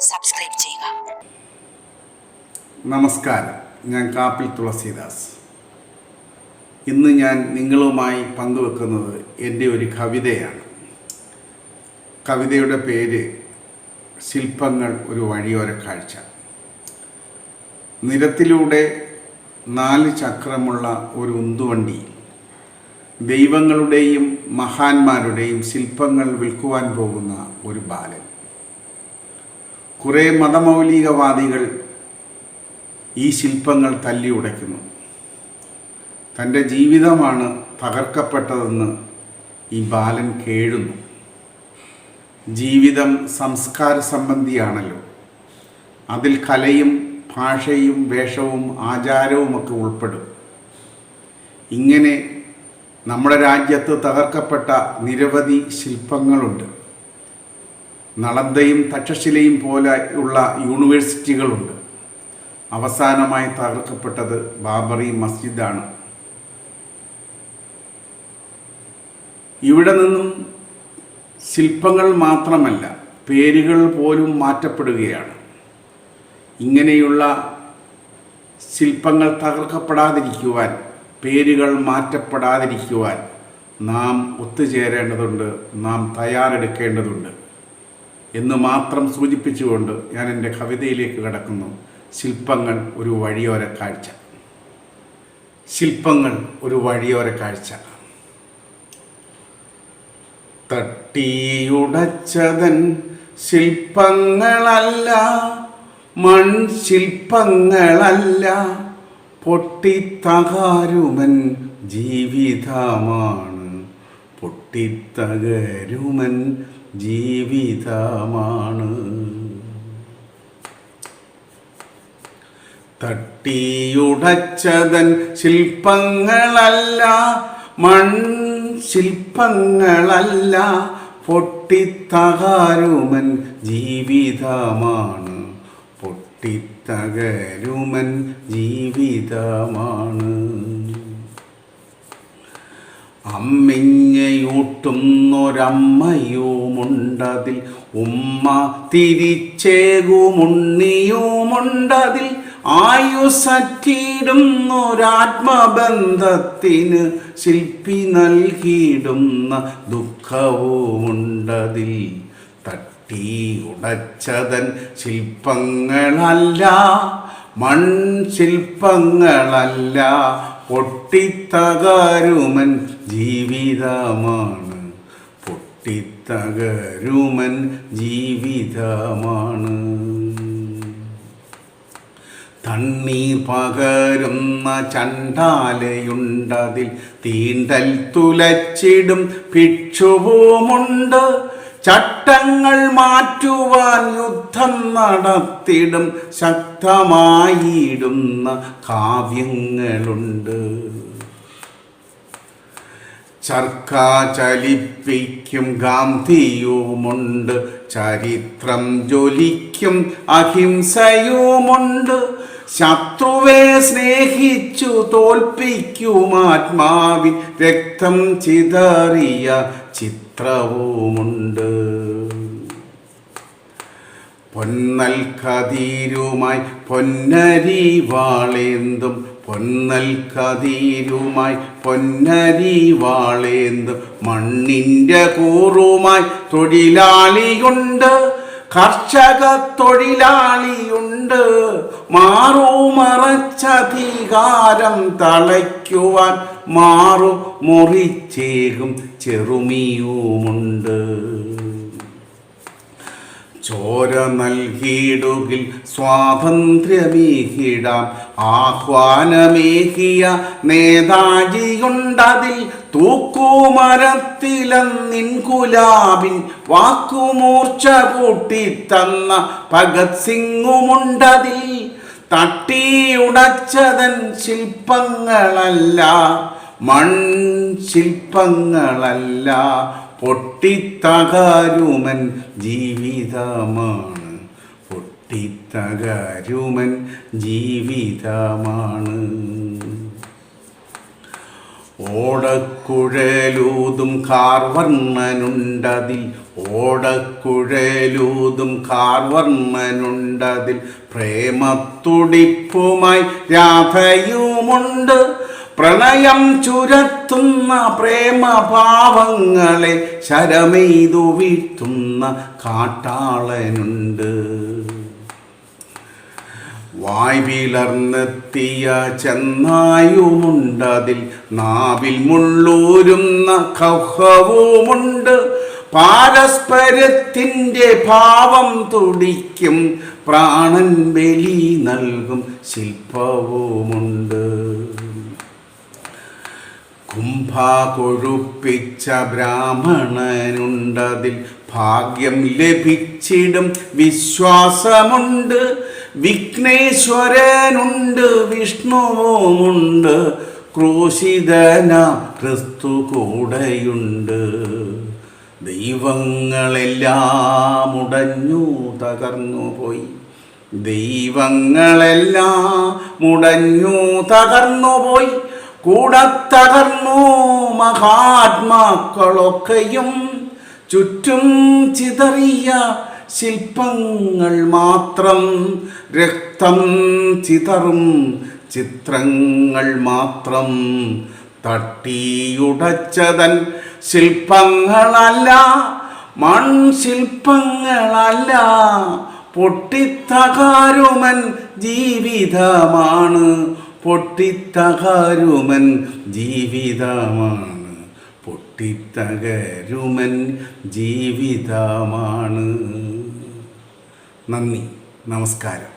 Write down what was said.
Subscribe ചെയ്യുക. നമസ്കാരം, ഞാൻ കാപ്പിൽ തുളസീദാസ്. ഇന്ന് ഞാൻ നിങ്ങളുമായി പങ്കുവെക്കുന്നത് എൻ്റെ ഒരു കവിതയാണ്. കവിതയുടെ പേര് ശില്പങ്ങൾ ഒരു വഴിയോര കാഴ്ച. നിരത്തിലൂടെ 4 ചക്രമുള്ള ഒരു ഉന്തുവണ്ടിയിൽ ദൈവങ്ങളുടെയും മഹാന്മാരുടെയും ശില്പങ്ങൾ വിൽക്കുവാൻ പോകുന്ന ഒരു ബാലൻ. കുറേ മതമൗലികവാദികൾ ഈ ശില്പങ്ങൾ തല്ലി ഉടയ്ക്കുന്നു. തൻ്റെ ജീവിതമാണ് തകർക്കപ്പെട്ടതെന്ന് ഈ ബാലൻ കേഴുന്നു. ജീവിതം സംസ്കാര സംബന്ധിയാണല്ലോ. അതിൽ കലയും ഭാഷയും വേഷവും ആചാരവുമൊക്കെ ഉൾപ്പെടും. ഇങ്ങനെ നമ്മുടെ രാജ്യത്ത് തകർക്കപ്പെട്ട നിരവധി ശില്പങ്ങളുണ്ട്. നളന്ദയും തക്ഷശിലയും പോലെയുള്ള യൂണിവേഴ്സിറ്റികളുണ്ട്. അവസാനമായി തകർക്കപ്പെട്ടത് ബാബറി മസ്ജിദാണ്. ഇവിടെ നിന്നും ശില്പങ്ങൾ മാത്രമല്ല, പേരുകൾ പോലും മാറ്റപ്പെടുകയാണ്. ഇങ്ങനെയുള്ള ശില്പങ്ങൾ തകർക്കപ്പെടാതിരിക്കുവാൻ, പേരുകൾ മാറ്റപ്പെടാതിരിക്കുവാൻ നാം ഒത്തുചേരേണ്ടതുണ്ട്, നാം തയ്യാറെടുക്കേണ്ടതുണ്ട് എന്ന് മാത്രം സൂചിപ്പിച്ചുകൊണ്ട് ഞാൻ എൻ്റെ കവിതയിലേക്ക് കടക്കുന്നു. ശില്പങ്ങൾ ഒരു വഴിയോര കാഴ്ച. ശില്പങ്ങൾ ഒരു വഴിയോര കാഴ്ച. തട്ടിയുടച്ചതൻ ശില്പങ്ങളല്ല, മൺശില്പങ്ങളല്ല, പൊട്ടിത്തകരുമൻ ജീവിതമാണ്, പൊട്ടിത്തകരുമൻ ജീവിതമാണ്. തട്ടിയുടച്ചതൻ ശില്പങ്ങളല്ല, മൺശില്പങ്ങളല്ല, പൊട്ടിത്തകരുമൻ ജീവിതമാണ്, പൊട്ടിത്തകരുമൻ ജീവിതമാണ്. അമ്മിഞ്ഞയൂട്ടുന്നൊരമ്മയുമുണ്ടതിൽ, ഉമ്മ തിരിച്ചേകുമുണ്ണിയുമുണ്ടതിൽ, ആയുസറ്റിടുന്നൊരാത്മബന്ധത്തിന് ശില്പി നൽകിയിടുന്ന ദുഃഖവുമുണ്ടതിൽ. തട്ടിയുടച്ചതൻ ശില്പങ്ങളല്ല, മൺശില്പങ്ങളല്ല, പൊട്ടിത്തകരുമൻ ജീവിതമാണ്, പൊട്ടിത്തകരുമൻ ജീവിതമാണ്. തണ്ണീർ പകരുന്ന ചണ്ടാലയുണ്ടതിൽ, തീണ്ടൽ തുലച്ചിടും ഭിക്ഷുവുമുണ്ട്, ചട്ടങ്ങൾ മാറ്റുവാൻ യുദ്ധം നടത്തിടും ശക്തമായിടുന്ന കാവ്യങ്ങളുണ്ട്. ചർക്ക ചലിപ്പിക്കും ഗാന്ധിയുമുണ്ട്, ചരിത്രം ജ്വലിക്കും അഹിംസയുമുണ്ട്, ശത്രുവെ സ്നേഹിച്ചു തോൽപ്പിക്കും ആത്മാവിൻ രക്തം ചിതറിയ ചിത്രവുമുണ്ട്. പൊന്നൽ കതിരുമായി പൊന്നരി വാളേന്തും, പൊന്നൽ കതിരുമായി പൊന്നരി വാളേന്തും, മണ്ണിൻ്റെ കൂറുമായി തൊഴിലാളിയുണ്ട്, കർഷക തൊഴിലാളിയുണ്ട്, മാറുമറച്ചധികാരം തളയ്ക്കുവാൻ മാറു മുറിച്ചേകും ചെറുമിയുമുണ്ട്. ചോര നൽകിയിടുകിൽ സ്വാതന്ത്ര്യമേകിടാം, ആഹ്വാനമേകിയ നേതാജിയുണ്ടതിൽ, തൂക്കുമരത്തിലെന്നിൻ ഗുലാബിൻ വാക്കുമൂർച്ച കൂട്ടിത്തന്ന ഭഗത് സിംഗുമുണ്ടതിൽ. തട്ടിയുടച്ചതൻ ശില്പങ്ങളല്ല, മൺശില്പങ്ങളല്ല, പൊട്ടിത്തകരുമൻ ജീവിതമാണ്, പൊട്ടിത്തകരുമൻ ജീവിതമാണ്. ഓടക്കുഴലൂതും കാർവർണ്ണനുണ്ടതിൽ, ഓടക്കുഴലൂതും കാർവർണ്ണനുണ്ടതിൽ, പ്രേമത്തുടിപ്പുമായി രാധയുമുണ്ട്. പ്രണയം ചുരത്തുന്ന പ്രേമഭാവങ്ങളെ ശരമെയ്തു വീഴ്ത്തുന്ന കാട്ടാളനുണ്ട്. വായ് പിളർന്നെത്തിയ ചെന്നായുമുണ്ടതിൽ, നാവിൽ മുള്ളൂരുന്ന കൗഹവുമുണ്ട്. പാരസ്പര്യത്തിൻ്റെ ഭാവം തുടിക്കും പ്രാണൻ ബലി നൽകും ശില്പവുമുണ്ട്. കുംഭ കൊഴുപ്പിച്ച ബ്രാഹ്മണനുണ്ടതിൽ, ഭാഗ്യം ലഭിച്ചിടും വിശ്വാസമുണ്ട്. വിഘ്നേശ്വരനുണ്ട്, വിഷ്ണുവുമുണ്ട്, ക്രൂശിതന ക്രിസ്തു കൂടെയുണ്ട്. ദൈവങ്ങളെല്ലാം ഉടഞ്ഞു തകർന്നുപോയി, ദൈവങ്ങളെല്ലാം ഉടഞ്ഞു തകർന്നുപോയി. കൂടെ തകർന്നു മഹാത്മാക്കളൊക്കെയും, ചുറ്റും ചിതറിയ ശില്പങ്ങൾ മാത്രം, രക്തം ചിതറും ചിത്രങ്ങൾ മാത്രം. തട്ടിയുടച്ചതൻ ശില്പങ്ങളല്ല, മൺശില്പങ്ങളല്ല, പൊട്ടിത്തകരുമൻ ജീവിതമാണ്, പൊട്ടിത്തകരുമൻ ജീവിതമാണ്, പൊട്ടിത്തകരുമൻ ജീവിതമാണ്. നന്ദി, നമസ്കാരം.